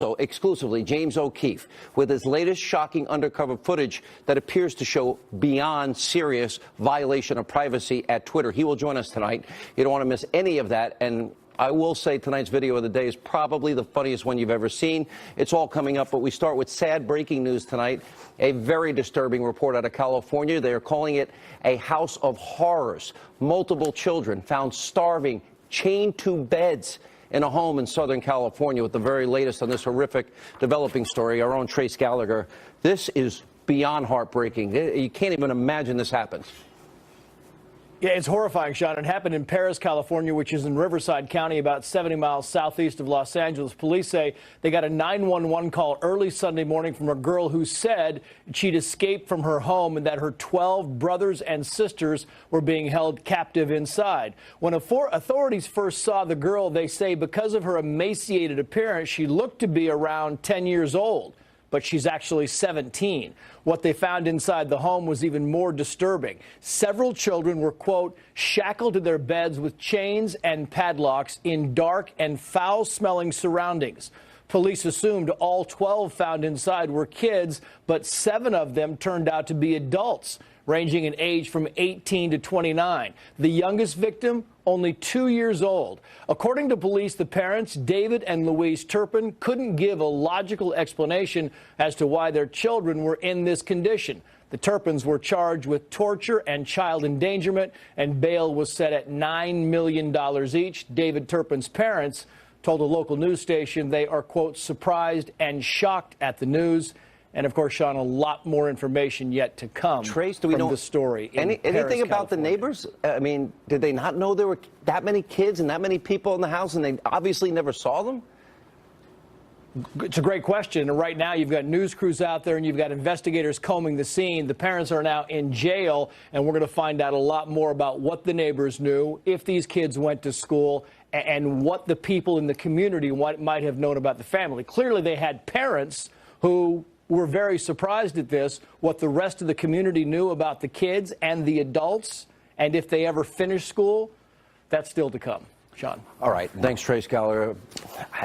So exclusively, James O'Keefe with his latest shocking undercover footage that appears to show beyond serious violation of privacy at Twitter. He will join us tonight. You don't want to miss any of that. And I will say tonight's video of the day is probably the funniest one you've ever seen. It's all coming up, but we start with sad breaking news tonight. A very disturbing report out of California. They are calling it a house of horrors. Multiple children found starving, chained to beds in a home in Southern California. With the very latest on this horrific developing story, our own Trace Gallagher. This is beyond heartbreaking. You can't even imagine this happens. Yeah, it's horrifying, Sean. It happened in Perris, California, which is in Riverside County, about 70 miles southeast of Los Angeles. Police say they got a 911 call early Sunday morning from a girl who said she'd escaped from her home and that her 12 brothers and sisters were being held captive inside. When authorities first saw the girl, they say because of her emaciated appearance, she looked to be around 10 years old. But she's actually 17. What they found inside the home was even more disturbing. Several children were, quote, shackled to their beds with chains and padlocks in dark and foul-smelling surroundings. Police assumed all 12 found inside were kids, but 7 of them turned out to be adults, ranging in age from 18 to 29. The youngest victim, only 2 years old. According to police, the parents, David and Louise Turpin, couldn't give a logical explanation as to why their children were in this condition. The Turpins were charged with torture and child endangerment, and bail was set at $9 million each. David Turpin's parents told a local news station they are, quote, surprised and shocked at the news. And, of course, Sean, a lot more information yet to come. Trace, do we know the story anything about the neighbors? I mean, did they not know there were that many kids and that many people in the house, and they obviously never saw them? It's a great question. And right now you've got news crews out there and you've got investigators combing the scene. The parents are now in jail, and we're going to find out a lot more about what the neighbors knew, if these kids went to school, and what the people in the community might have known about the family. Clearly they had parents who were very surprised at this, what the rest of the community knew about the kids and the adults, and if they ever finished school. That's still to come. Sean. All right. Thanks, Trace Gallagher.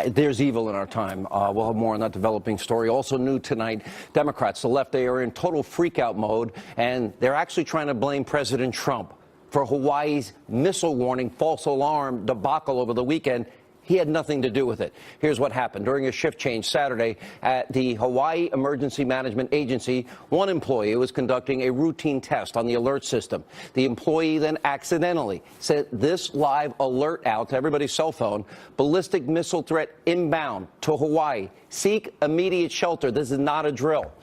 There's evil in our time. We'll have more on that developing story. Also new tonight, Democrats, the left, they are in total freakout mode, and they're actually trying to blame President Trump for Hawaii's missile warning false alarm debacle over the weekend. He had nothing to do with it. Here's what happened. During a shift change Saturday at the Hawaii Emergency Management Agency, one employee was conducting a routine test on the alert system. The employee then accidentally sent this live alert out to everybody's cell phone: ballistic missile threat inbound to Hawaii. Seek immediate shelter. This is not a drill.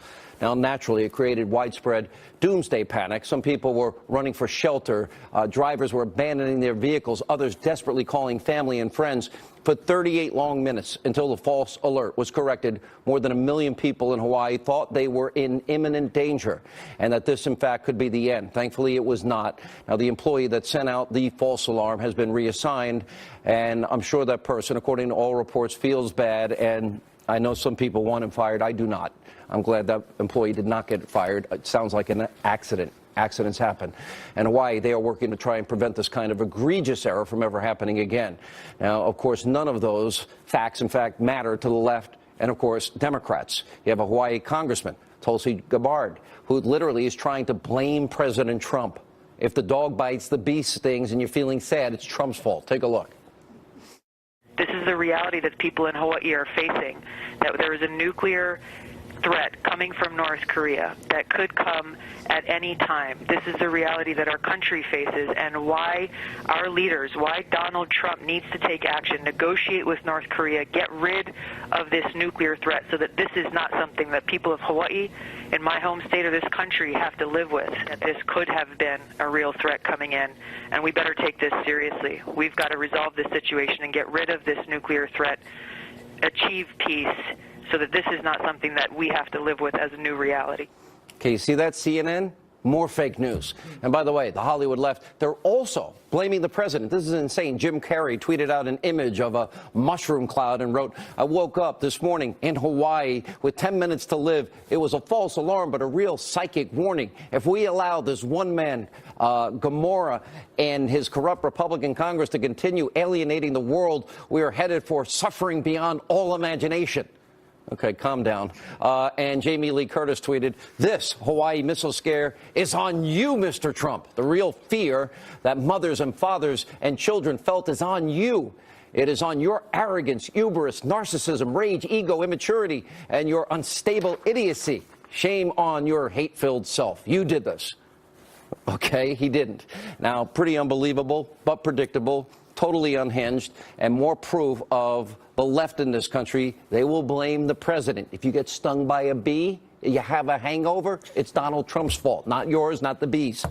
Now, naturally, it created widespread doomsday panic. Some people were running for shelter. Drivers were abandoning their vehicles. Others desperately calling family and friends. For 38 long minutes until the false alert was corrected, more than 1 million people in Hawaii thought they were in imminent danger and that this, in fact, could be the end. Thankfully, it was not. Now, the employee that sent out the false alarm has been reassigned, and I'm sure that person, according to all reports, feels bad. And I know some people want him fired. I do not. I'm glad that employee did not get fired. It sounds like an accident. Accidents happen. And Hawaii, they are working to try and prevent this kind of egregious error from ever happening again. Now, of course, none of those facts, in fact, matter to the left and, of course, Democrats. You have a Hawaii congressman, Tulsi Gabbard, who literally is trying to blame President Trump. If the dog bites, the beast stings, and you're feeling sad, it's Trump's fault. Take a look. This is the reality that people in Hawaii are facing, that there is a nuclear threat coming from North Korea that could come at any time. This is the reality that our country faces, and why our leaders, why Donald Trump needs to take action, negotiate with North Korea, get rid of this nuclear threat so that this is not something that people of Hawaii, in my home state of this country, have to live with. That this could have been a real threat coming in, and we better take this seriously. We've got to resolve this situation and get rid of this nuclear threat, achieve peace, so that this is not something that we have to live with as a new reality. Okay, you see that, CNN? More fake news. And by the way, the Hollywood left, they're also blaming the president. This is insane. Jim Carrey tweeted out an image of a mushroom cloud and wrote, "I woke up this morning in Hawaii with 10 minutes to live. It was a false alarm, but a real psychic warning. If we allow this one man, Gamora, and his corrupt Republican Congress to continue alienating the world, we are headed for suffering beyond all imagination." Okay, calm down. And Jamie Lee Curtis tweeted, "This Hawaii missile scare is on you, Mr. Trump. The real fear that mothers and fathers and children felt is on you. It is on your arrogance, hubris, narcissism, rage, ego, immaturity, and your unstable idiocy. Shame on your hate-filled self. You did this." Okay, he didn't. Now, pretty unbelievable, but predictable, totally unhinged, and more proof of the left in this country. They will blame the president. If you get stung by a bee, you have a hangover, it's Donald Trump's fault, not yours, not the bee's,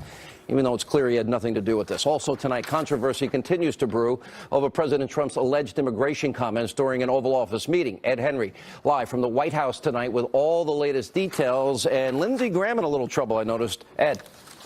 even though it's clear he had nothing to do with this. Also tonight, controversy continues to brew over President Trump's alleged immigration comments during an Oval Office meeting. Ed Henry, live from the White House tonight with all the latest details. And Lindsey Graham in a little trouble, I noticed. Ed.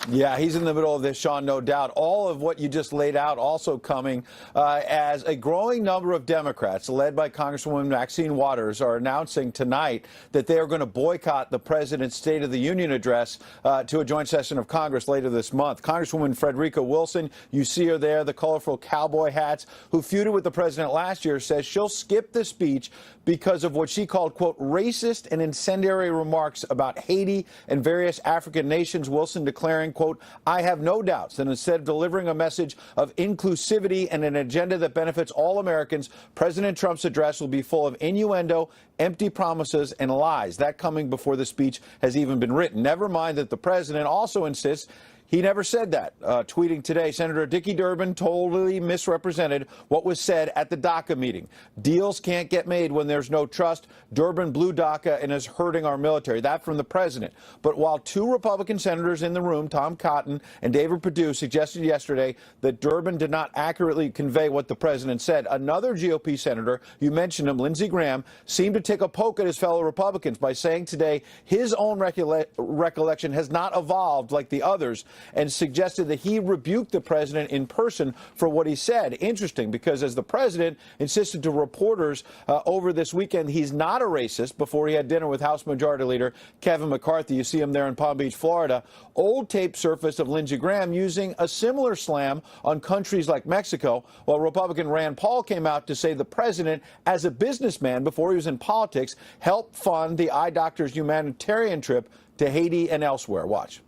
Yeah, he's in the middle of this, Sean, no doubt. All of what you just laid out also coming as a growing number of Democrats, led by Congresswoman Maxine Waters, are announcing tonight that they are going to boycott the president's State of the Union address to a joint session of Congress later this month. Congresswoman Frederica Wilson, you see her there, the colorful cowboy hats, who feuded with the president last year, says she'll skip the speech because of what she called, quote, racist and incendiary remarks about Haiti and various African nations. Wilson declaring, quote, "I have no doubts that instead of delivering a message of inclusivity and an agenda that benefits all Americans, President Trump's address will be full of innuendo, empty promises, and lies." That coming before the speech has even been written. Never mind that the president also insists he never said that. Tweeting today, Senator Dickey Durbin totally misrepresented what was said at the DACA meeting. Deals can't get made when there's no trust. Durbin blew DACA and is hurting our military. That from the president. But while two Republican senators in the room, Tom Cotton and David Perdue, suggested yesterday that Durbin did not accurately convey what the president said, another GOP senator, you mentioned him, Lindsey Graham, seemed to take a poke at his fellow Republicans by saying today his own recollection has not evolved like the others, and suggested that he rebuked the president in person for what he said. Interesting, because as the president insisted to reporters over this weekend he's not a racist before he had dinner with House Majority Leader Kevin McCarthy. You see him there in Palm Beach, Florida. Old tape surfaced of Lindsey Graham using a similar slam on countries like Mexico, while Republican Rand Paul came out to say the president, as a businessman before he was in politics, helped fund the eye doctor's humanitarian trip to Haiti and elsewhere. Watch.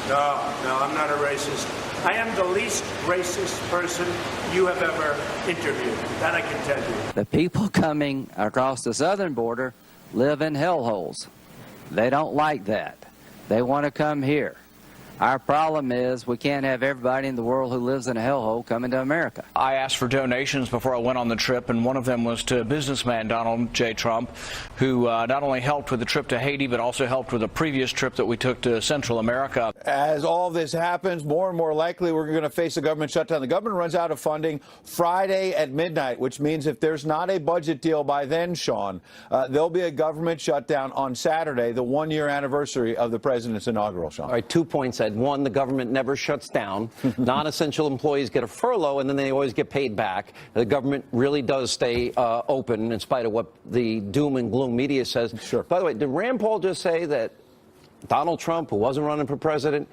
No, I'm not a racist. I am the least racist person you have ever interviewed. That I can tell you. The people coming across the southern border live in hellholes. They don't like that. They want to come here. Our problem is we can't have everybody in the world who lives in a hellhole coming to America. I asked for donations before I went on the trip, and one of them was to businessman Donald J. Trump, who not only helped with the trip to Haiti, but also helped with a previous trip that we took to Central America. As all this happens, more and more likely we're going to face a government shutdown. The government runs out of funding Friday at midnight, which means if there's not a budget deal by then, Sean, there'll be a government shutdown on Saturday, the one-year anniversary of the president's inaugural, Sean. All right, 2 points. One, the government never shuts down. Non-essential employees get a furlough, and then they always get paid back. The government really does stay open in spite of what the doom and gloom media says. Sure. By the way, did Rand Paul just say that Donald Trump, who wasn't running for president,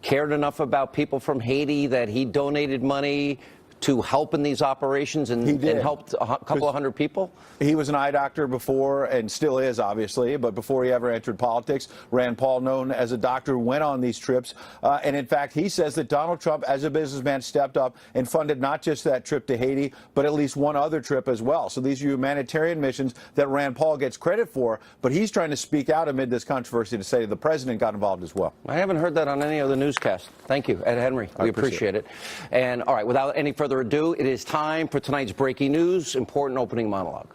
cared enough about people from Haiti that he donated money to help in these operations and helped a couple of hundred people? He was an eye doctor before, and still is, obviously, but before he ever entered politics. Rand Paul, known as a doctor, went on these trips. And in fact, he says that Donald Trump, as a businessman, stepped up and funded not just that trip to Haiti, but at least one other trip as well. So these are humanitarian missions that Rand Paul gets credit for, but he's trying to speak out amid this controversy to say the president got involved as well. I haven't heard that on any other newscast. Thank you, Ed Henry. We appreciate it. And all right, without any further ado, it is time for tonight's breaking news, important opening monologue.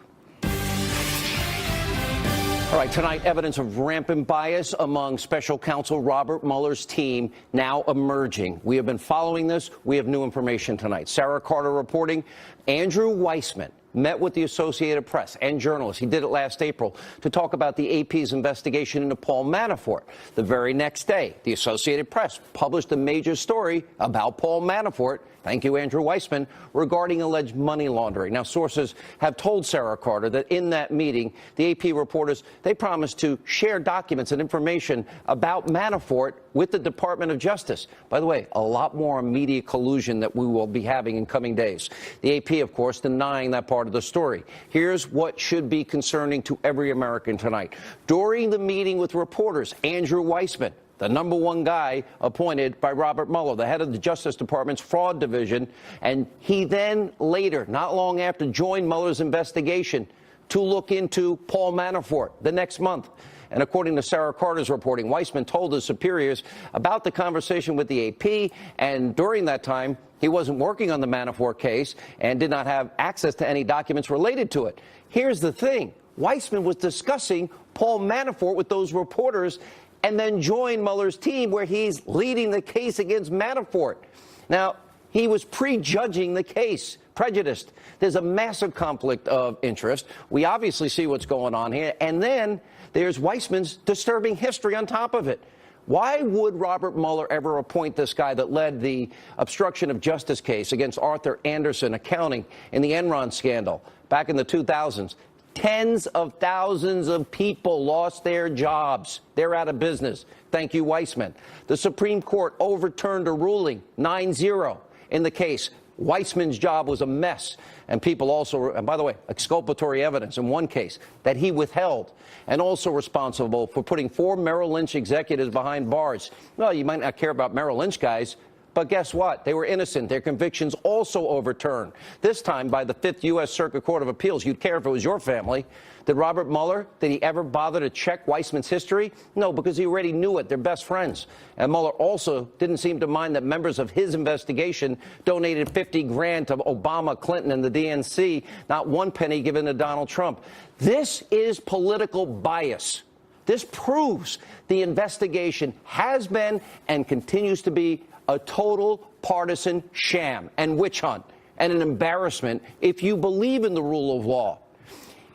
All right, tonight, evidence of rampant bias among special counsel Robert Mueller's team now emerging. We have been following this. We have new information tonight. Sarah Carter reporting Andrew Weissman met with the Associated Press and journalists. He did it last April to talk about the AP's investigation into Paul Manafort. The very next day, the Associated Press published a major story about Paul Manafort Thank you, Andrew Weissman, regarding alleged money laundering. Now, sources have told Sarah Carter that in that meeting, the AP reporters, they promised to share documents and information about Manafort with the Department of Justice. By the way, a lot more media collusion that we will be having in coming days. The AP, of course, denying that part of the story. Here's what should be concerning to every American tonight. During the meeting with reporters, Andrew Weissman, the #1 guy appointed by Robert Mueller, the head of the Justice Department's fraud division, and he then later, not long after, joined Mueller's investigation to look into Paul Manafort the next month. And according to Sarah Carter's reporting, Weissman told his superiors about the conversation with the AP, and during that time, he wasn't working on the Manafort case and did not have access to any documents related to it. Here's the thing. Weissman was discussing Paul Manafort with those reporters and then joined Mueller's team where he's leading the case against Manafort. Now, he was prejudging the case, prejudiced. There's a massive conflict of interest. We obviously see what's going on here. And then there's Weissman's disturbing history on top of it. Why would Robert Mueller ever appoint this guy that led the obstruction of justice case against Arthur Andersen Accounting in the Enron scandal back in the 2000s? Tens of thousands of people lost their jobs. They're out of business. Thank you, Weissman. The Supreme Court overturned a ruling 9-0 in the case. Weissman's job was a mess. And people also, and by the way, exculpatory evidence in one case that he withheld, and also responsible for putting 4 Merrill Lynch executives behind bars. Well, you might not care about Merrill Lynch guys, but guess what? They were innocent. Their convictions also overturned, this time by the 5th U.S. Circuit Court of Appeals. You'd care if it was your family. Did Robert Mueller, did he ever bother to check Weissman's history? No, because he already knew it. They're best friends. And Mueller also didn't seem to mind that members of his investigation donated 50 grand to Obama, Clinton, and the DNC, not 1 penny given to Donald Trump. This is political bias. This proves the investigation has been and continues to be a total partisan sham and witch hunt and an embarrassment if you believe in the rule of law.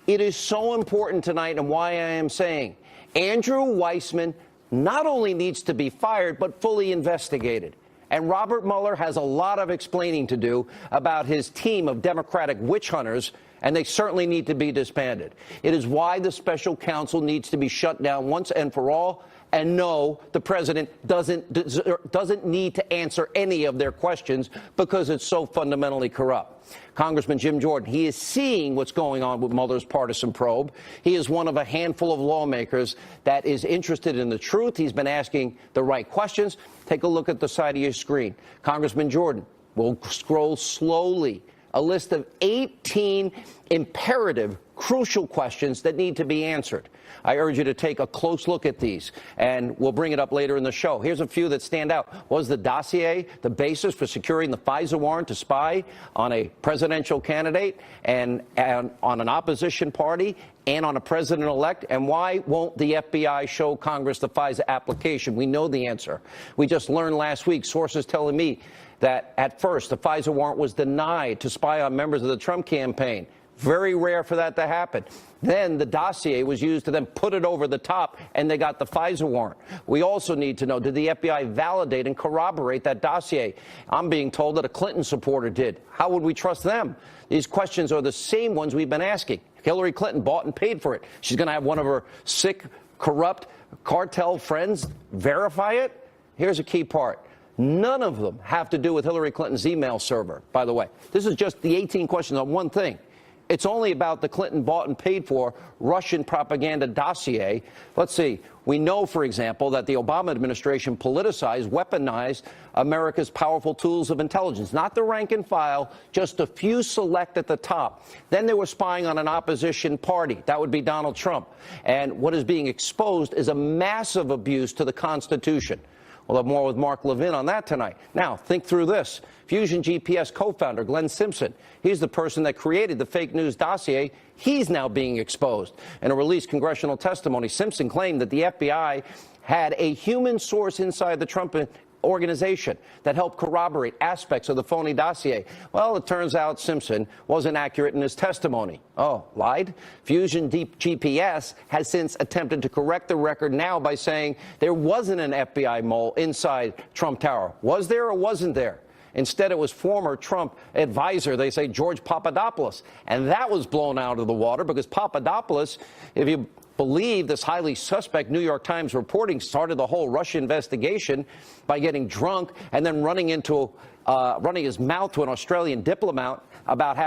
It is so important tonight, and why I am saying Andrew Weissman not only needs to be fired, but fully investigated. And Robert Mueller has a lot of explaining to do about his team of Democratic witch hunters, and they certainly need to be disbanded. It is why the special counsel needs to be shut down once and for all. And no, the president doesn't need to answer any of their questions because it's so fundamentally corrupt. Congressman Jim Jordan, he is seeing what's going on with Mueller's partisan probe. He is one of a handful of lawmakers that is interested in the truth. He's been asking the right questions. Take a look at the side of your screen. Congressman Jordan will scroll slowly. A list of 18 imperative, crucial questions that need to be answered. I urge you to take a close look at these, and we'll bring it up later in the show. Here's a few that stand out. Was the dossier the basis for securing the FISA warrant to spy on a presidential candidate and on an opposition party and on a president-elect? And why won't the FBI show Congress the FISA application? We know the answer. We just learned last week, sources telling me that at first the FISA warrant was denied to spy on members of the Trump campaign. Very rare for that to happen. Then the dossier was used to then put it over the top, and they got the FISA warrant. We also need to know, did the FBI validate and corroborate that dossier? I'm being told that a Clinton supporter did. How would we trust them? These questions are the same ones we've been asking. Hillary Clinton bought and paid for it. She's going to have one of her sick, corrupt cartel friends verify it? Here's a key part. None of them have to do with Hillary Clinton's email server, by the way. This is just the 18 questions on one thing. It's only about the Clinton bought and paid for Russian propaganda dossier. Let's see. We know, for example, that the Obama administration politicized, weaponized America's powerful tools of intelligence. Not the rank and file, just a few select at the top. Then they were spying on an opposition party. That would be Donald Trump. And what is being exposed is a massive abuse to the Constitution. We'll have more with Mark Levin on that tonight. Now, think through this. Fusion GPS co-founder Glenn Simpson, he's the person that created the fake news dossier. He's now being exposed. In a released congressional testimony, Simpson claimed that the FBI had a human source inside the Trump organization that helped corroborate aspects of the phony dossier. Well, it turns out Simpson wasn't accurate in his testimony. Oh, lied? Fusion GPS has since attempted to correct the record now by saying there wasn't an FBI mole inside Trump Tower. Was there or wasn't there? Instead, it was former Trump advisor, they say, George Papadopoulos. And that was blown out of the water because Papadopoulos, if you believe this highly suspect New York Times reporting, started the whole Russia investigation by getting drunk and then running his mouth to an Australian diplomat about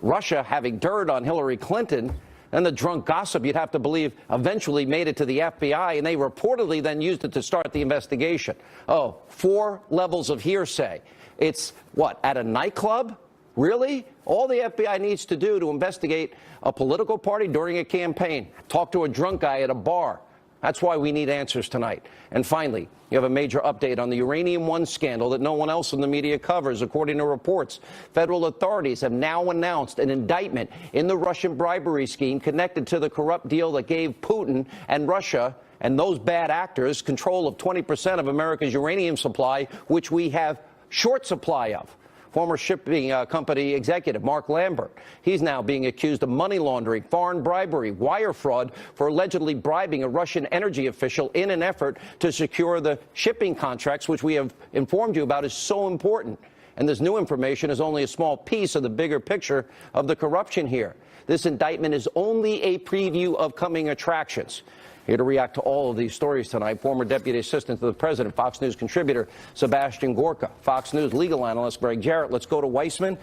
Russia having dirt on Hillary Clinton. And the drunk gossip, you'd have to believe, eventually made it to the FBI, and they reportedly then used it to start the investigation. Oh, 4 levels of hearsay. It's, what, at a nightclub? Really? All the FBI needs to do to investigate a political party during a campaign, talk to a drunk guy at a bar. That's why we need answers tonight. And finally, you have a major update on the Uranium One scandal that no one else in the media covers. According to reports, federal authorities have now announced an indictment in the Russian bribery scheme connected to the corrupt deal that gave Putin and Russia and those bad actors control of 20% of America's uranium supply, which we have short supply of. Former shipping company executive Mark Lambert, he's now being accused of money laundering, foreign bribery, wire fraud for allegedly bribing a Russian energy official in an effort to secure the shipping contracts, which we have informed you about is so important. And this new information is only a small piece of the bigger picture of the corruption here. This indictment is only a preview of coming attractions. Here to react to all of these stories tonight, former Deputy Assistant to the President, Fox News contributor Sebastian Gorka, Fox News legal analyst Greg Jarrett. Let's go to Weissman.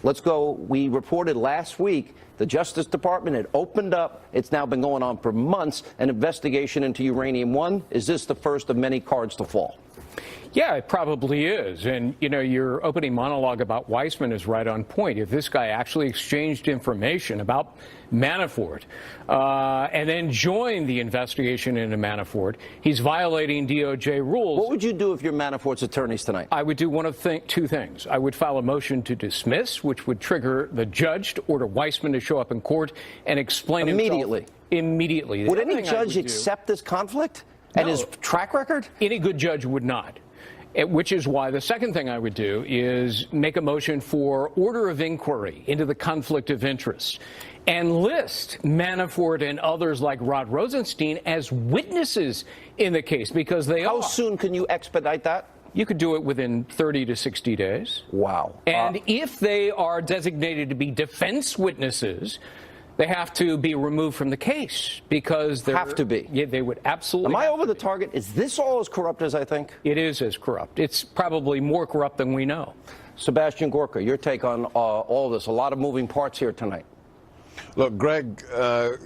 Let's go. We reported last week the Justice Department had opened up. It's now been going on for months, an investigation into Uranium One. Is this the first of many cards to fall? Yeah, it probably is. And, you know, your opening monologue about Weissman is right on point. If this guy actually exchanged information about Manafort and then joined the investigation into Manafort, he's violating DOJ rules. What would you do if you're Manafort's attorneys tonight? I would do one of two things. I would file a motion to dismiss, which would trigger the judge to order Weissman to show up in court and explain immediately. Himself immediately. Would any judge accept this conflict and his track record? Any good judge would not. Which is why the second thing I would do is make a motion for order of inquiry into the conflict of interest and list Manafort and others like Rod Rosenstein as witnesses in the case, because they are. How soon can you expedite that? You could do it within 30 to 60 days. Wow. And if they are designated to be defense witnesses, they have to be removed from the case because they have to be. Yeah, they would absolutely. Am I over the target? Is this all as corrupt as I think? It is as corrupt. It's probably more corrupt than we know. Sebastian Gorka, your take on all this. A lot of moving parts here tonight. Look, Greg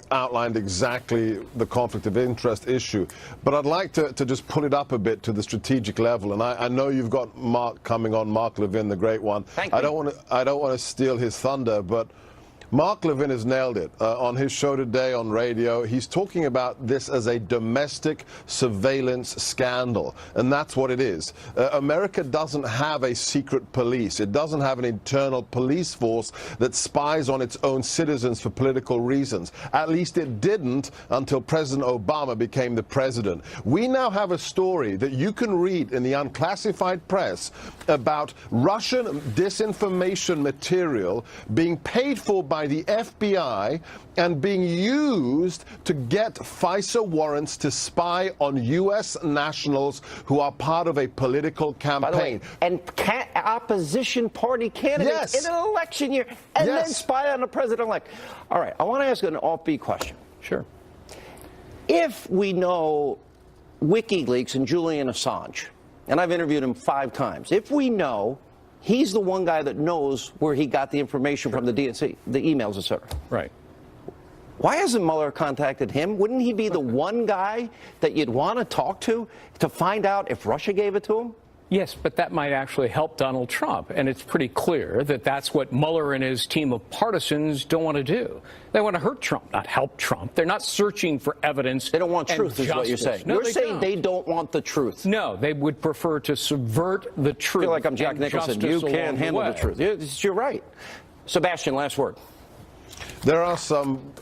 outlined exactly the conflict of interest issue, but I'd like to just pull it up a bit to the strategic level. And I know you've got Mark coming on, Mark Levin, the great one. Thank you. I don't want to steal his thunder, but Mark Levin has nailed it on his show today on radio. He's talking about this as a domestic surveillance scandal, and that's what it is. America doesn't have a secret police. It doesn't have an internal police force that spies on its own citizens for political reasons. At least it didn't until President Obama became the president. We now have a story that you can read in the unclassified press about Russian disinformation material being paid for by the FBI and being used to get FISA warrants to spy on U.S. nationals who are part of a political campaign. By the way, and opposition party candidates in an election year, and then spy on the president-elect. All right, I want to ask an offbeat question. Sure. If we know WikiLeaks and Julian Assange, and I've interviewed him 5 times, if we know he's the one guy that knows where he got the information from the DNC, the emails, etc. Right. Why hasn't Mueller contacted him? Wouldn't he be the one guy that you'd want to talk to find out if Russia gave it to him? Yes, but that might actually help Donald Trump. And it's pretty clear that that's what Mueller and his team of partisans don't want to do. They want to hurt Trump, not help Trump. They're not searching for evidence. They don't want truth, is what you're saying. No, you're saying they don't want the truth. No, they would prefer to subvert the truth. I feel like I'm Jack Nicholson. You can't handle the truth. You're right. Sebastian, last word. There are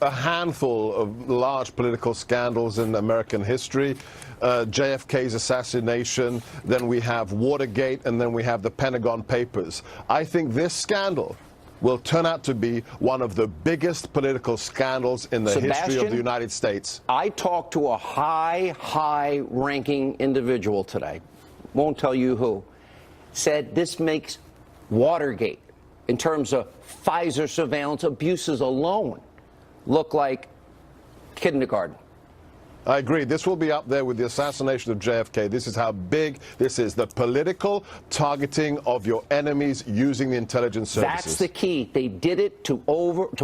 a handful of large political scandals in American history. JFK's assassination, then we have Watergate, and then we have the Pentagon Papers. I think this scandal will turn out to be one of the biggest political scandals in the history of the United States. I talked to a high-ranking individual today. Won't tell you who. said this makes Watergate, in terms of Pfizer surveillance abuses alone, look like kindergarten. I agree. This will be up there with the assassination of JFK. This is how big this is, the political targeting of your enemies using the intelligence services. That's the key. They did it to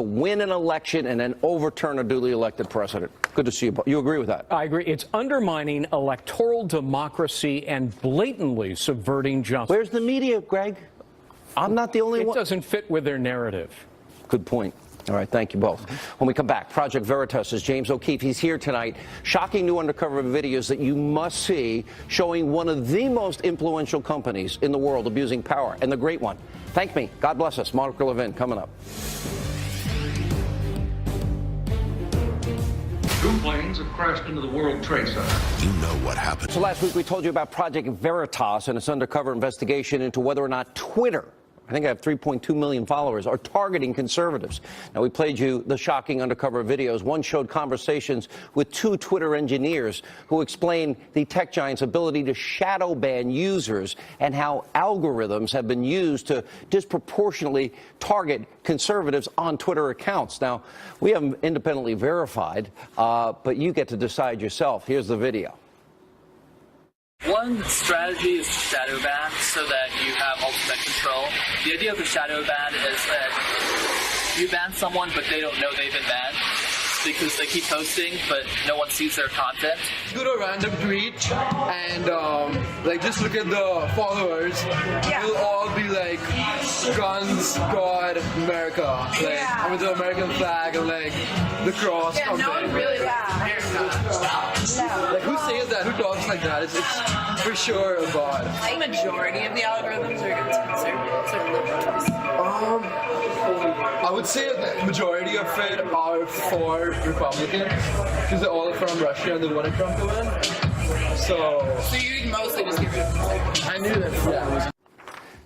win an election and then overturn a duly elected president. Good to see you. You agree with that? I agree. It's undermining electoral democracy and blatantly subverting justice. Where's the media, Greg? I'm not the only one. It doesn't fit with their narrative. Good point. All right, thank you both. When we come back, Project Veritas is James O'Keefe. He's here tonight. Shocking new undercover videos that you must see, showing one of the most influential companies in the world abusing power, and the great one. Thank me. God bless us. Monica Levin coming up. Two planes have crashed into the World Trade Center. You know what happened. So last week we told you about Project Veritas and its undercover investigation into whether or not Twitter, I think I have 3.2 million followers, are targeting conservatives. Now, we played you the shocking undercover videos. One showed conversations with two Twitter engineers who explained the tech giant's ability to shadow ban users and how algorithms have been used to disproportionately target conservatives on Twitter accounts. Now, we haven't independently verified, but you get to decide yourself. Here's the video. One strategy is to shadow ban so that you have ultimate control. The idea of the shadow ban is that you ban someone but they don't know they've been banned because they keep posting but no one sees their content. Go to a random tweet and like just look at the followers. It'll all be like guns, God, America. Like I mean the American flag and like the cross. Yeah, no one really Like who says that? Who talks like that? It's for sure a God. Like majority of the algorithms are against conservatives or liberals. I would say the majority of it are for Republicans because they're all from Russia and they wanted Trump to win. So you'd mostly just get rid of conservatives. I knew that. Yeah.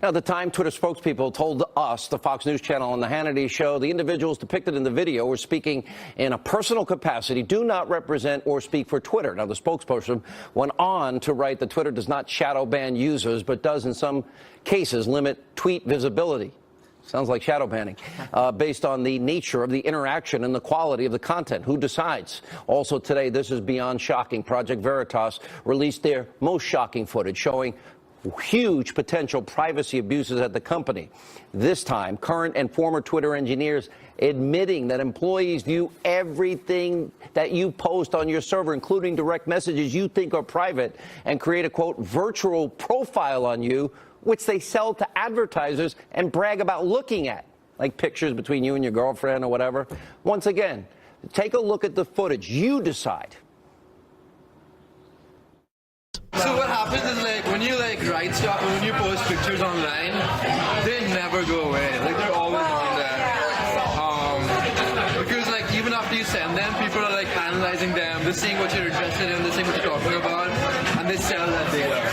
Now, at the time, Twitter spokespeople told us, the Fox News Channel and the Hannity Show, the individuals depicted in the video were speaking in a personal capacity, do not represent or speak for Twitter. Now, the spokesperson went on to write that Twitter does not shadow ban users, but does in some cases limit tweet visibility. Sounds like shadow banning, based on the nature of the interaction and the quality of the content. Who decides? Also today, this is beyond shocking. Project Veritas released their most shocking footage showing huge potential privacy abuses at the company. This time, current and former Twitter engineers admitting that employees view everything that you post on your server, including direct messages you think are private, and create a, quote, virtual profile on you, which they sell to advertisers and brag about looking at, like pictures between you and your girlfriend or whatever. Once again, take a look at the footage. You decide. So what happens is like when you like write stuff, when you post pictures online, they never go away. Like they're always on there. Because like even after you send them, people are like analyzing them, they're seeing what you're interested in, they're seeing what you're talking about, and they sell that data.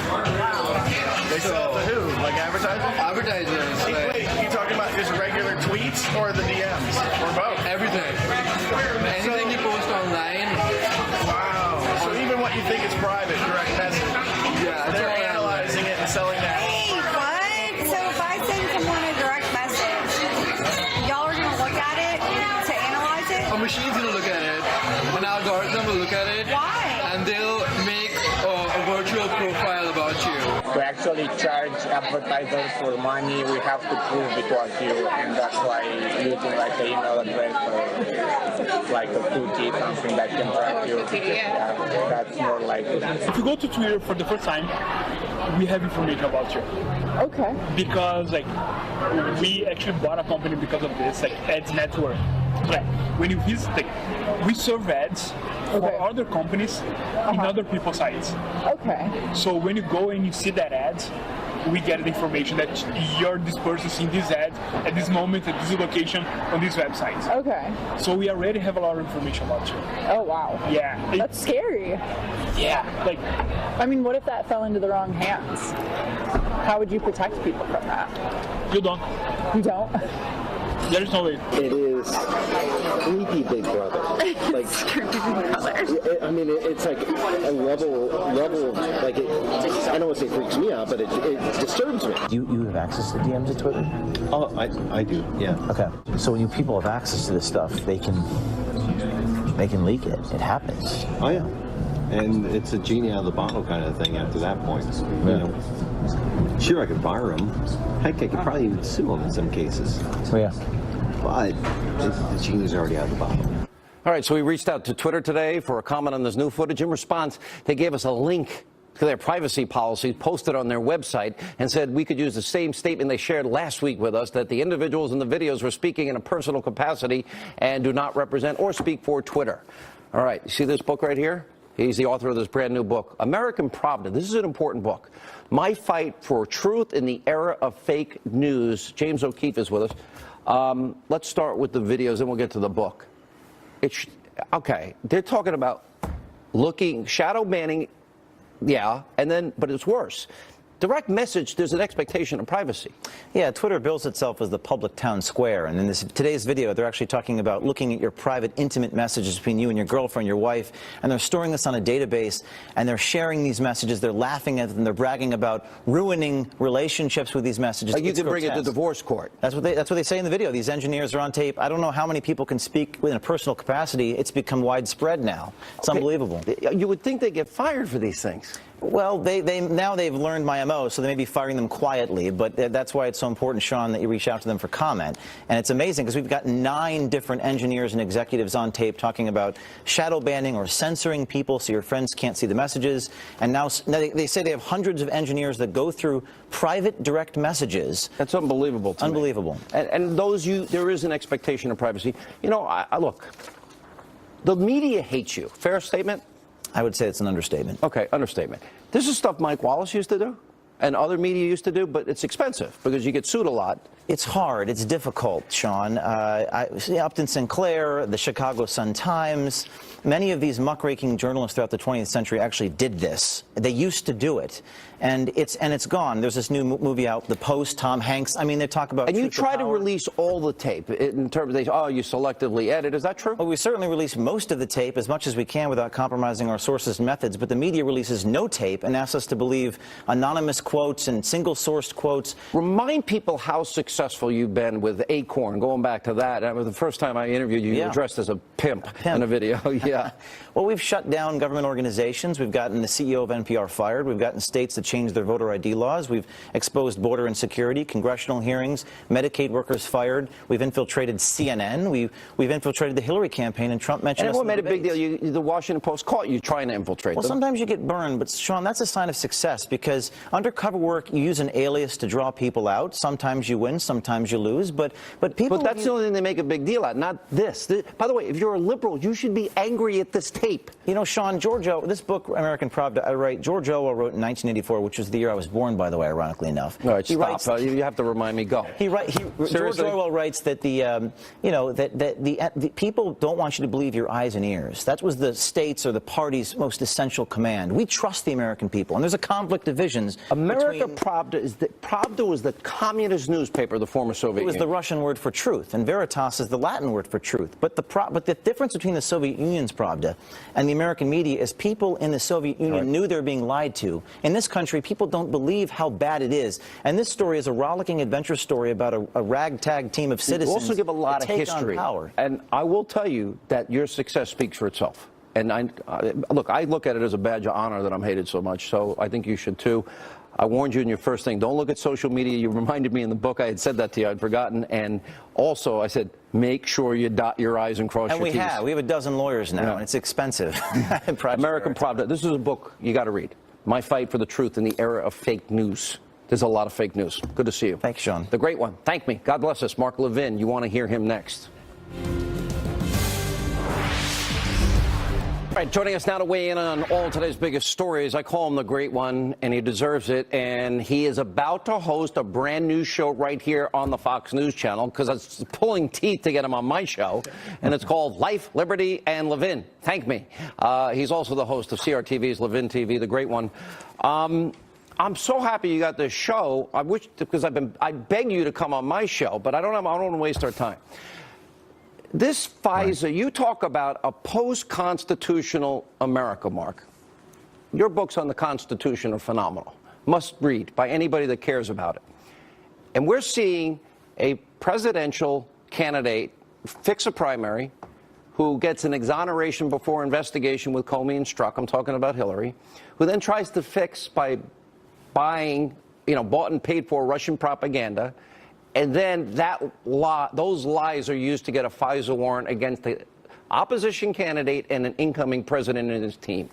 They sell to who? Like advertisers? Advertisers. Wait, you talking about just regular tweets or the DMs? Or both? Everything. Anything you post online. Wow. So even what you think is private, direct message. Yeah, they're analyzing it and selling that. Hey, what? So if I send someone a direct message, y'all are going to look at it to analyze it? A machine's going to look at it. An algorithm will look at it. Why? And they'll make a virtual profile about you. To actually charge advertisers for money, we have to prove it was you, and that's why using like an email address or like a cookie, something that can track you, that's more like it. If you go to Twitter for the first time, we have information about you. Okay. Because like we actually bought a company because of this, like Ads Network. Like when you visit, like, we serve ads for other companies in other people's sites. Okay. So when you go and you see that ad, we get the information that you're this person seeing this ad at this moment, at this location, on this website. Okay. So we already have a lot of information about you. Oh, wow. Yeah. That's scary. Yeah. Like, I mean, what if that fell into the wrong hands? How would you protect people from that? You don't. You don't? There is no way. It is creepy Big Brother. Like creepy Big Brother. I mean, it's like a level of, like, I don't want to say freaks me out, but it disturbs me. You have access to DMs at Twitter? Oh, I do, yeah. Okay. So when people have access to this stuff, they can leak it. It happens. Oh, yeah. And it's a genie out of the bottle kind of thing after that point. Yeah. You know, sure, I could fire him. Heck, I could probably even sue him in some cases. Oh, yeah. But the genie's already out of the bottle. All right, so we reached out to Twitter today for a comment on this new footage. In response, they gave us a link to their privacy policy posted on their website and said we could use the same statement they shared last week with us, that the individuals in the videos were speaking in a personal capacity and do not represent or speak for Twitter. All right, you see this book right here? He's the author of this brand new book, American Pravda. This is an important book. My Fight for Truth in the Era of Fake News. James O'Keefe is with us. Let's start with the videos, and we'll get to the book. Okay, they're talking about shadow banning, yeah, but it's worse. Direct message, there's an expectation of privacy. Yeah, Twitter bills itself as the public town square, and in today's video, they're actually talking about looking at your private, intimate messages between you and your girlfriend, your wife, and they're storing this on a database, and they're sharing these messages, they're laughing at them, they're bragging about ruining relationships with these messages. Like you can bring it to divorce court. That's what they say in the video. These engineers are on tape. I don't know how many people can speak in a personal capacity. It's become widespread now. It's unbelievable. You would think they get fired for these things. Well, now they've learned my MO, so they may be firing them quietly, but that's why it's so important, Sean, that you reach out to them for comment. And it's amazing because we've got 9 different engineers and executives on tape talking about shadow banning or censoring people so your friends can't see the messages. And now they say they have hundreds of engineers that go through private direct messages. That's unbelievable to me. Unbelievable. And there is an expectation of privacy. You know, look, the media hates you. Fair statement? I would say it's an understatement. Okay, understatement. This is stuff Mike Wallace used to do and other media used to do, but it's expensive because you get sued a lot. It's hard. It's difficult, Sean. Upton Sinclair, the Chicago Sun-Times, many of these muckraking journalists throughout the 20th century actually did this. They used to do it. And it's gone. There's this new movie out, The Post, Tom Hanks. I mean, they talk about... And you try to release all the tape in terms of, you selectively edit. Is that true? Well, we certainly release most of the tape as much as we can without compromising our sources and methods, but the media releases no tape and asks us to believe anonymous quotes and single-sourced quotes. Remind people how successful you've been with Acorn, going back to that. The first time I interviewed you, you were dressed as a pimp in a video. Yeah. Well, we've shut down government organizations. We've gotten the CEO of NPR fired. We've gotten states that changed their voter ID laws. We've exposed border insecurity, congressional hearings, Medicaid workers fired. We've infiltrated CNN. We've infiltrated the Hillary campaign, and Trump mentioned us in the everyone made a big deal. The Washington Post caught you trying to infiltrate them. Well, sometimes you get burned, but, Sean, that's a sign of success because undercover work, you use an alias to draw people out. Sometimes you win, sometimes you lose, but people... But that's the only thing they make a big deal out, not this. By the way, if you're a liberal, you should be angry at this tape. You know, Sean, this book, American Pravda, George Orwell wrote in 1984, which was the year I was born, by the way, ironically enough. All right, stop. You have to remind me. Go. George Orwell writes that the people don't want you to believe your eyes and ears. That was the state's or the party's most essential command. We trust the American people, and there's a conflict of visions. Pravda was the communist newspaper of the former Soviet Union. It was the Russian word for truth, and Veritas is the Latin word for truth. But the difference between the Soviet Union's Pravda and the American media is people in the Soviet Union knew they were being lied to. In this country, people don't believe how bad it is. And this story is a rollicking adventure story about a ragtag team of citizens. You also give a lot of history. Power. And I will tell you that your success speaks for itself. And I look at it as a badge of honor that I'm hated so much, so I think you should too. I warned you in your first thing, don't look at social media. You reminded me in the book, I had said that to you, I'd forgotten. And also, I said, make sure you dot your I's and cross your T's. And we have a dozen lawyers now, and it's expensive. American Pravda. This is a book you got to read. My Fight for the Truth in the Era of Fake News. There's a lot of fake news. Good to see you. Thanks, Sean. The great one. Thank me. God bless us. Mark Levin. You want to hear him next. All right, joining us now to weigh in on all today's biggest stories. I call him the great one, and he deserves it. And he is about to host a brand new show right here on the Fox News channel, because it's pulling teeth to get him on my show. And it's called Life, Liberty, and Levin. Thank me. He's also the host of CRTV's Levin TV, the great one. I'm so happy you got this show. I beg you to come on my show, but I don't want to waste our time. This FISA, you talk about a post-constitutional America, Mark. Your books on the Constitution are phenomenal. Must read by anybody that cares about it. And we're seeing a presidential candidate fix a primary who gets an exoneration before investigation with Comey and Strzok. I'm talking about Hillary, who then tries to fix by buying, bought and paid for Russian propaganda. And then those lies are used to get a FISA warrant against the opposition candidate and an incoming president and his team.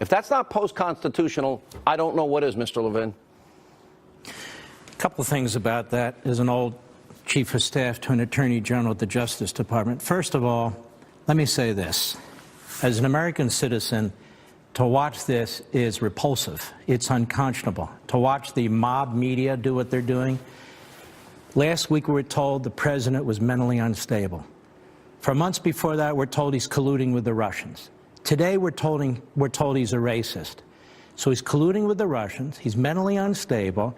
If that's not post-constitutional, I don't know what is, Mr. Levin. A couple of things about that. As an old chief of staff to an attorney general at the Justice Department, first of all, let me say this. As an American citizen, to watch this is repulsive. It's unconscionable. To watch the mob media do what they're doing. Last week we were told the president was mentally unstable. For months before that, we're told he's colluding with the Russians. Today we're told he's a racist. So he's colluding with the Russians. He's mentally unstable.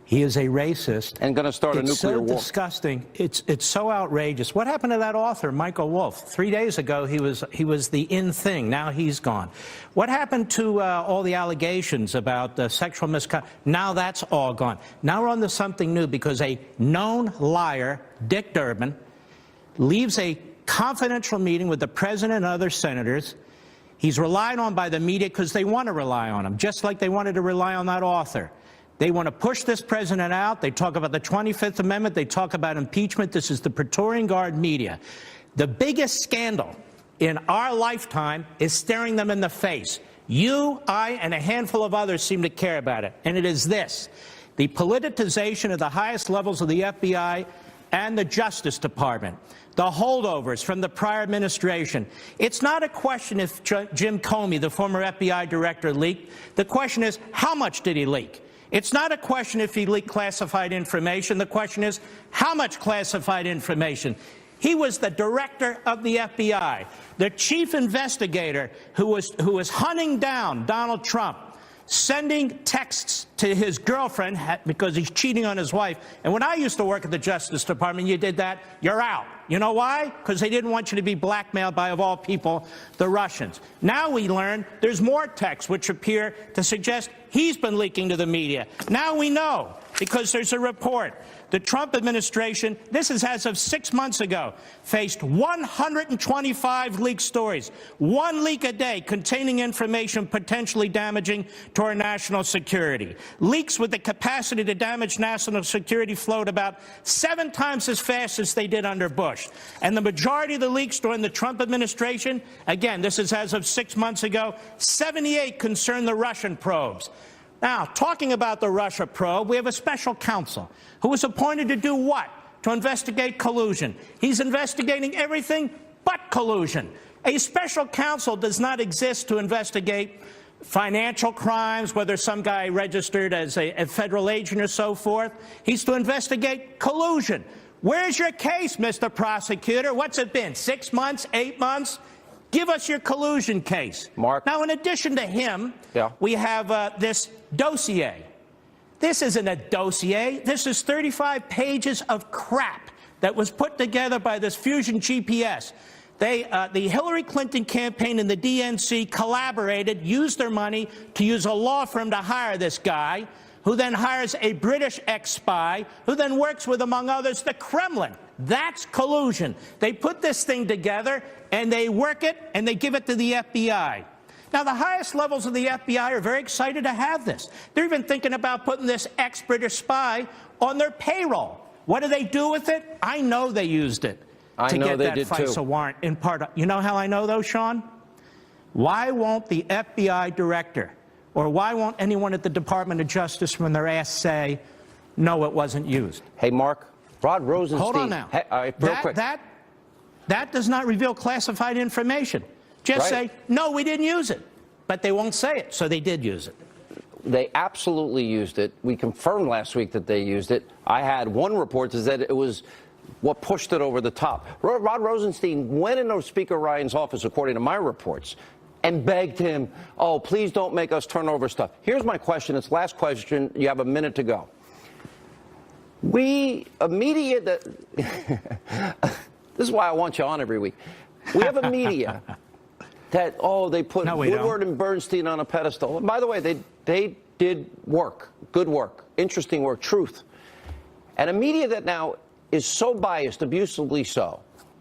He is a racist. And going to start a nuclear war. It's so disgusting. It's so outrageous. What happened to that author, Michael Wolff? 3 days ago, he was the in thing. Now he's gone. What happened to all the allegations about sexual misconduct? Now that's all gone. Now we're on to something new because a known liar, Dick Durbin, leaves a confidential meeting with the president and other senators. He's relied on by the media because they want to rely on him, just like they wanted to rely on that author. They want to push this president out. They talk about the 25th Amendment. They talk about impeachment. This is the Praetorian Guard media. The biggest scandal in our lifetime is staring them in the face. You, I, and a handful of others seem to care about it. And it is this: the politicization of the highest levels of the FBI and the Justice Department, the holdovers from the prior administration. It's not a question if Jim Comey, the former FBI director, leaked. The question is, how much did he leak? It's not a question if he leaked classified information. The question is, how much classified information? He was the director of the FBI, the chief investigator who was hunting down Donald Trump, sending texts to his girlfriend because he's cheating on his wife. And when I used to work at the Justice Department, you did that, you're out. You know why? Because they didn't want you to be blackmailed by, of all people, the Russians. Now we learn there's more texts which appear to suggest he's been leaking to the media. Now we know, because there's a report. The Trump administration, this is as of 6 months ago, faced 125 leaked stories, one leak a day containing information potentially damaging to our national security. Leaks with the capacity to damage national security flowed about 7 times as fast as they did under Bush. And the majority of the leaks during the Trump administration, again, this is as of 6 months ago, 78 concern the Russian probes. Now, talking about the Russia probe, we have a special counsel who was appointed to do what? To investigate collusion. He's investigating everything but collusion. A special counsel does not exist to investigate financial crimes, whether some guy registered as a federal agent or so forth. He's to investigate collusion. Where's your case, Mr. Prosecutor? What's it been, 6 months, 8 months? Give us your collusion case. Mark. Now, in addition to him, we have this dossier. This isn't a dossier. This is 35 pages of crap that was put together by this Fusion GPS. The Hillary Clinton campaign and the DNC collaborated, used their money to use a law firm to hire this guy, who then hires a British ex-spy, who then works with, among others, the Kremlin. That's collusion. They put this thing together, and they work it, and they give it to the FBI. Now, the highest levels of the FBI are very excited to have this. They're even thinking about putting this ex-British spy on their payroll. What do they do with it? I know they used it to get that FISA warrant in part. You know how I know, though, Sean? Why won't the FBI director, or why won't anyone at the Department of Justice, when they're asked, say, no, it wasn't used? Hey, Mark, Rod Rosenstein. Hold on now. Real quick. That does not reveal classified information. Just say, no, we didn't use it. But they won't say it, so they did use it. They absolutely used it. We confirmed last week that they used it. I had one report that said it was what pushed it over the top. Rod Rosenstein went into Speaker Ryan's office, according to my reports, and begged him, oh, please don't make us turn over stuff. Here's my question. It's last question. You have a minute to go. This is why I want you on every week. We have a media that, they put Woodward and Bernstein on a pedestal. And by the way, they did work, good work, interesting work, truth. And a media that now is so biased, abusively so,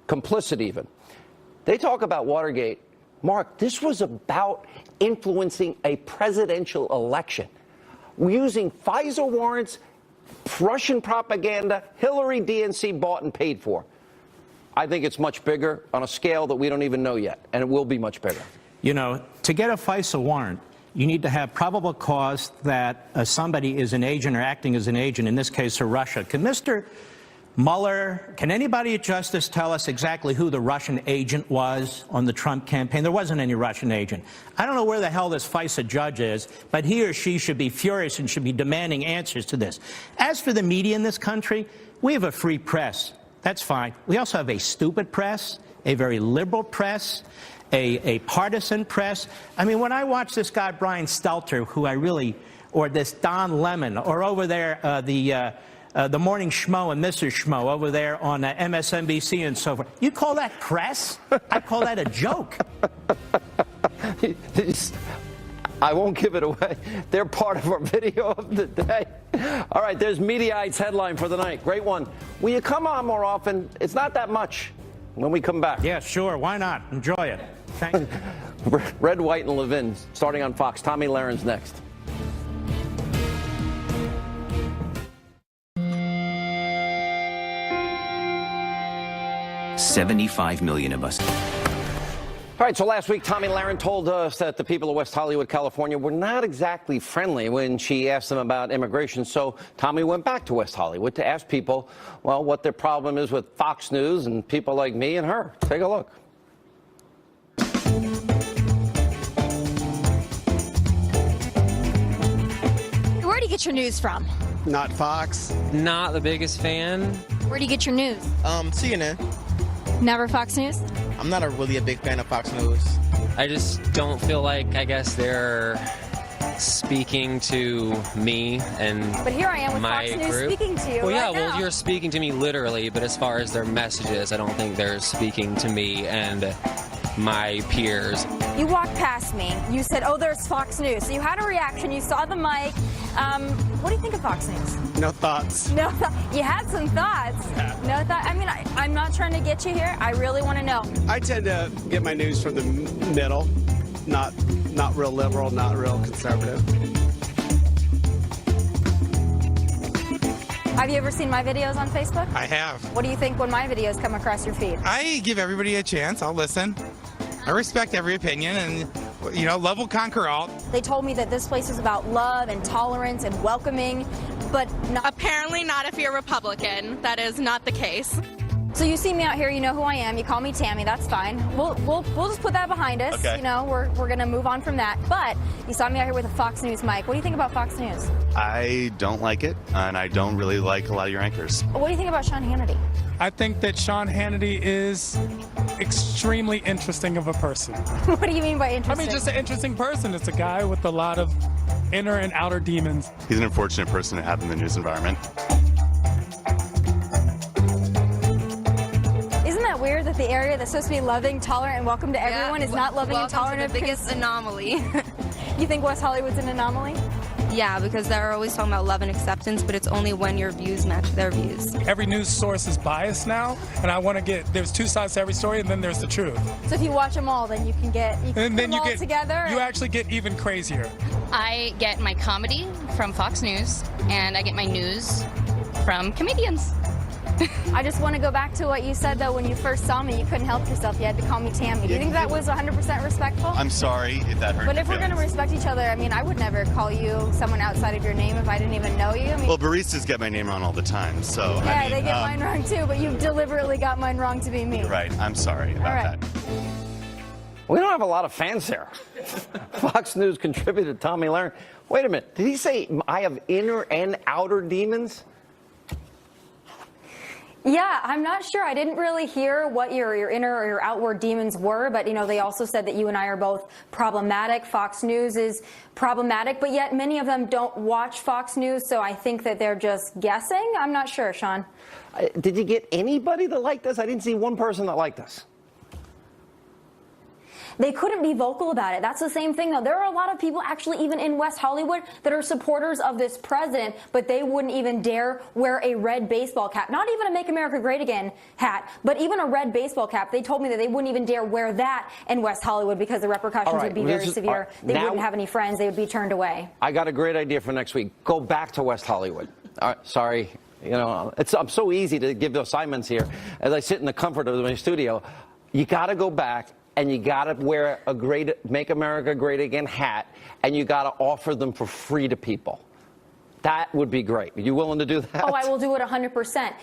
complicit even. They talk about Watergate. Mark, this was about influencing a presidential election. We're using FISA warrants, Russian propaganda, Hillary DNC bought and paid for. I think it's much bigger on a scale that we don't even know yet, and it will be much bigger. You know, to get a FISA warrant, you need to have probable cause that somebody is an agent or acting as an agent, in this case, for Russia. Can Mr. Mueller, can anybody at Justice tell us exactly who the Russian agent was on the Trump campaign? There wasn't any Russian agent. I don't know where the hell this FISA judge is, but he or she should be furious and should be demanding answers to this. As for the media in this country, we have a free press. That's fine. We also have a stupid press, a very liberal press, a partisan press. I mean, when I watch this guy, Brian Stelter, who I really, or this Don Lemon, or over there, the Morning Schmo and Mrs. Schmo over there on MSNBC and so forth. You call that press? I call that a joke. I won't give it away. They're part of our video of the day. All right, there's Mediaite's headline for the night. Great one. Will you come on more often? It's not that much when we come back. Yeah, sure. Why not? Enjoy it. Thank you. Red, White, and Levin, starting on Fox. Tomi Lahren's next. $75 million of us. All right, so last week, Tomi Lahren told us that the people of West Hollywood, California, were not exactly friendly when she asked them about immigration. So Tomi went back to West Hollywood to ask people, well, what their problem is with Fox News and people like me and her. Take a look. Where do you get your news from? Not Fox. Not the biggest fan. Where do you get your news? CNN. Never Fox News? I'm not really a big fan of Fox News. I just don't feel like, I guess, they're speaking to me and But here I am with my Fox News group. speaking to you Well, yeah, right well, now. you're speaking to me literally, but as far as their messages, I don't think they're speaking to me and my peers. You walked past me. You said, oh, there's Fox News. So you had a reaction. You saw the mic. What do you think of Fox News? No thoughts. No, you had some thoughts. Yeah. No thought. I mean, I'm not trying to get you here. I really want to know. I tend to get my news from the middle, not real liberal, not real conservative. Have you ever seen my videos on Facebook? I have. What do you think when my videos come across your feed? I give everybody a chance. I'll listen. I respect every opinion, and, you know, love will conquer all. They told me that this place is about love and tolerance and welcoming, but not. Apparently not if you're Republican. That is not the case. So you see me out here, you know who I am. You call me Tammy, that's fine. We'll just put that behind us. Okay. You know, we're gonna move on from that. But you saw me out here with a Fox News mic. What do you think about Fox News? I don't like it, and I don't really like a lot of your anchors. What do you think about Sean Hannity? I think that Sean Hannity is extremely interesting of a person. What do you mean by interesting? I mean, just an interesting person. It's a guy with a lot of inner and outer demons. He's an unfortunate person to have in the news environment. Isn't that weird that the area that's supposed to be loving, tolerant, and welcome to everyone is not loving and tolerant? To the biggest anomaly. You think West Hollywood's an anomaly? Yeah, because they're always talking about love and acceptance, but it's only when your views match their views. Every news source is biased now, and I want to get, there's two sides to every story, and then there's the truth. So if you watch them all, then you can get, you can And put then them you all get, together? you actually get even crazier. I get my comedy from Fox News, and I get my news from comedians. I just want to go back to what you said, though, when you first saw me, you couldn't help yourself. You had to call me Tammy. Do you think that was 100% respectful? I'm sorry if that hurt But your if we're going to feelings. respect each other, I mean, I would never call you someone outside of your name if I didn't even know you. I mean, Well, baristas get my name wrong all the time, so yeah, I mean, they get mine wrong, too, but you deliberately got mine wrong to be me. You're right. I'm sorry about All right. that. We don't have a lot of fans there. Fox News contributor Tomi Lahren. Wait a minute. Did he say I have inner and outer demons? Yeah, I'm not sure. I didn't really hear what your inner or your outward demons were, but they also said that you and I are both problematic. Fox News is problematic, but yet many of them don't watch Fox News, so I think that they're just guessing. I'm not sure, Sean. Did you get anybody that liked us? I didn't see one person that liked us. They couldn't be vocal about it. That's the same thing, though. There are a lot of people, actually, even in West Hollywood, that are supporters of this president, but they wouldn't even dare wear a red baseball cap. Not even a Make America Great Again hat, but even a red baseball cap. They told me that they wouldn't even dare wear that in West Hollywood because the repercussions would be very severe. They wouldn't have any friends. They would be turned away. I got a great idea for next week. Go back to West Hollywood. Sorry. I'm so easy to give assignments here as I sit in the comfort of my studio. You got to go back. And you got to wear a great Make America Great Again hat, and you got to offer them for free to people. That would be great. Are you willing to do that? Oh, I will do it 100%.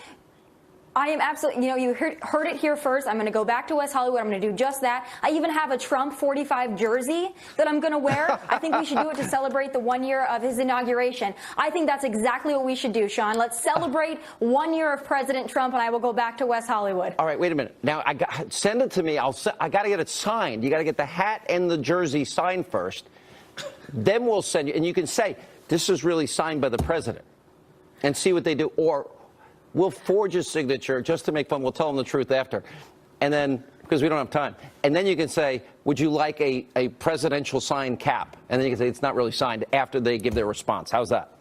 I am absolutely, you heard it here first. I'm going to go back to West Hollywood. I'm going to do just that. I even have a Trump 45 jersey that I'm going to wear. I think we should do it to celebrate the 1 year of his inauguration. I think that's exactly what we should do, Sean. Let's celebrate 1 year of President Trump, and I will go back to West Hollywood. All right, wait a minute. Now, send it to me. I got to get it signed. You got to get the hat and the jersey signed first. Then we'll send you, and you can say, this is really signed by the president, and see what they do. Or we'll forge his signature just to make fun. We'll tell him the truth after. And then, because we don't have time. And then you can say, would you like a presidential signed cap? And then you can say it's not really signed after they give their response. How's that?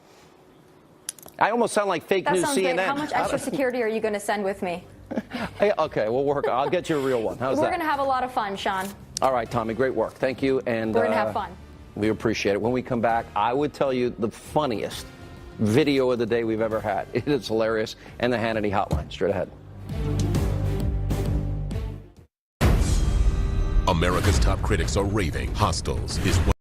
I almost sound like fake news CNN. That sounds great. How much extra security are you going to send with me? Okay, we'll work. I'll get you a real one. How's that? We're going to have a lot of fun, Sean. All right, Tommy, great work. Thank you. And we're going to have fun. We appreciate it. When we come back, I would tell you the funniest video of the day we've ever had. It is hilarious. And the Hannity hotline. Straight ahead. America's top critics are raving. Hostiles is one